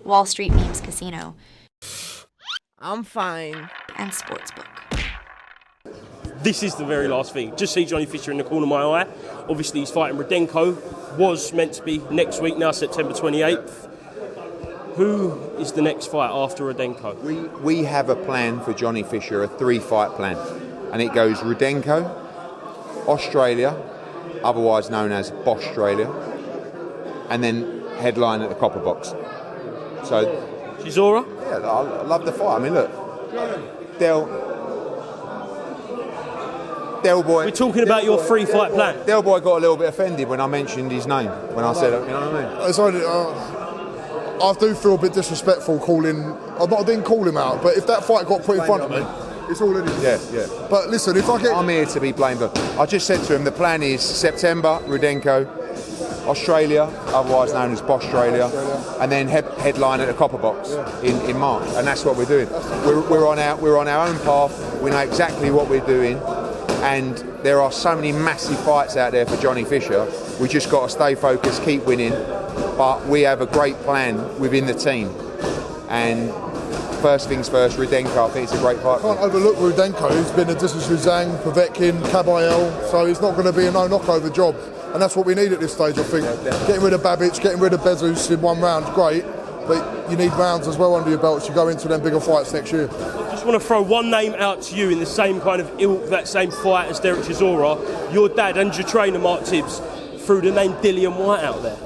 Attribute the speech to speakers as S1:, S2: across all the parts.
S1: Wall Street Memes Casino,
S2: I'm fine.
S1: and Sportsbook.
S3: This is the very last thing. Just see Johnny Fisher in the corner of my eye. Obviously, he's fighting Rudenko. Was meant to be next week, now September 28th. Who is the next fight after Rudenko?
S4: We have a plan for Johnny Fisher, a 3-fight plan. And it goes Rudenko, Australia, otherwise known as Bostralian, and then headline at the Copper Box. So,
S3: Chisora?
S4: yeah, I love the fight. I mean, look, Del Boy.
S3: We're talking about your 3-fight plan.
S4: Del Boy got a little bit offended when I mentioned his name, when I said it, you know what I mean?
S5: It's only, I do feel a bit disrespectful calling. I didn't call him out, but if that fight got put in front of me, it's all it is.
S4: Yeah.
S5: But listen, if I get...
S4: I'm here to be blamed. I just said to him, the plan is September, Rudenko, Australia, otherwise known as Bostralian, and then headline at the Copper Box in March, and that's what we're doing. We're on our own path. We know exactly what we're doing, and there are so many massive fights out there for Johnny Fisher. We just got to stay focused, keep winning, but we have a great plan within the team, and first things first, Rudenko, I think it's a great fight.
S5: Can't overlook Rudenko. He's been a distance with Zhang, Povetkin, Kabayel, so it's not going to be a no-knockover job. And that's what we need at this stage, I think. Getting rid of Babic, getting rid of Bezus in one round, great, but you need rounds as well under your belt to go into them bigger fights next year.
S3: I just want to throw one name out to you in the same kind of ilk, that same fight as Derek Chisora. Your dad and your trainer, Mark Tibbs, threw the name DILLIAN Whyte out there.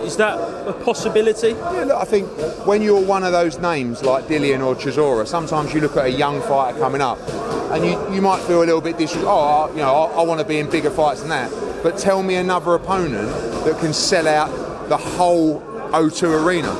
S3: Is that a possibility?
S4: Yeah, look, I think when you're one of those names like Dillian or Chisora, sometimes you look at a young fighter coming up and you might feel a little bit I want to be in bigger fights than that. But tell me another opponent that can sell out the whole O2 arena.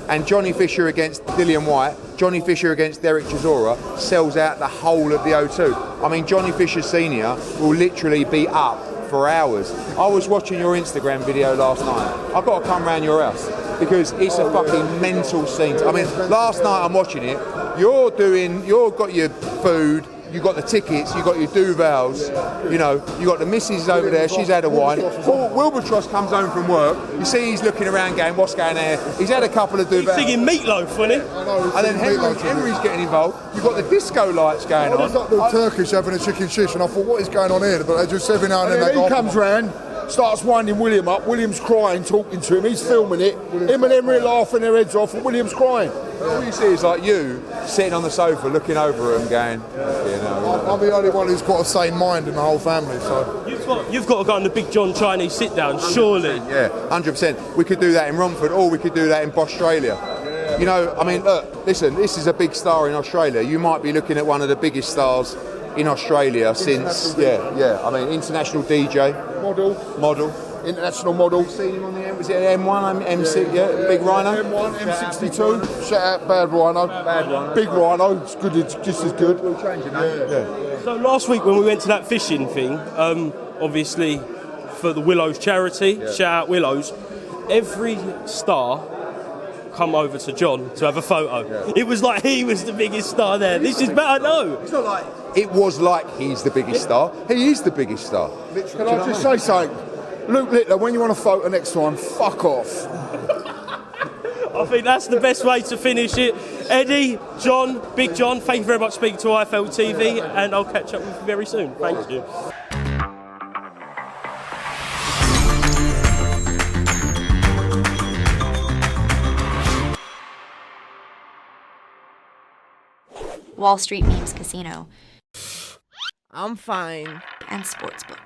S4: And Johnny Fisher against Dillian Whyte, Johnny Fisher against Derek Chisora sells out the whole of the O2. I mean, Johnny Fisher Senior will literally be up for hours. I was watching your Instagram video last night. I've got to come round your house because it's a fucking mental scene. I mean, last night I'm watching it. You've got your food, you've got the tickets, you've got your Duvals, you got the missus over there, she's had a wine. Wilbertross comes home from work, you see he's looking around going, what's going on here? He's had a couple of Duvals.
S3: He's singing Meatloaf, wasn't he?
S4: And then Henry's getting involved. You've got the disco lights going on.
S5: I was like the Turkish having a chicken shish, and I thought, what is going on here? But they just every now and then they
S6: he comes round, starts winding William up. William's crying, talking to him. He's filming it. Him and Henry laughing their heads off, and William's crying.
S4: All you see is like you sitting on the sofa looking over him going,
S5: I'm the only one who's got a sane mind in the whole family, so...
S3: You've got to go on the Big John Chinese sit-down, surely.
S4: Yeah, 100%. We could do that in Romford, or we could do that in Australia. I mean, look, listen, this is a big star in Australia. You might be looking at one of the biggest stars in Australia since, I mean, international DJ. Model.
S6: International model.
S4: Seen him on the was it M1, M6, Big Rhino?
S6: M1, M62. Shout out Bad Rhino. Big Rhino, it's good, it's just as good.
S4: We'll change it, yeah.
S3: So last week when we went to that fishing thing, obviously for the Willows charity, shout out Willows, every star come over to John to have a photo. Yeah. It was like he was the biggest star there. This is better, no.
S4: It's not like it was like he's the biggest star. He is the biggest star.
S6: Can I just say something? Luke Littler, when you want a photo next time, fuck off.
S3: I think that's the best way to finish it. Eddie, John, Big John, thank you very much for speaking to IFLTV, and I'll catch up with you very soon. Thank you.
S1: Wall Street Memes Casino,
S2: I'm fine.
S1: and Sportsbook.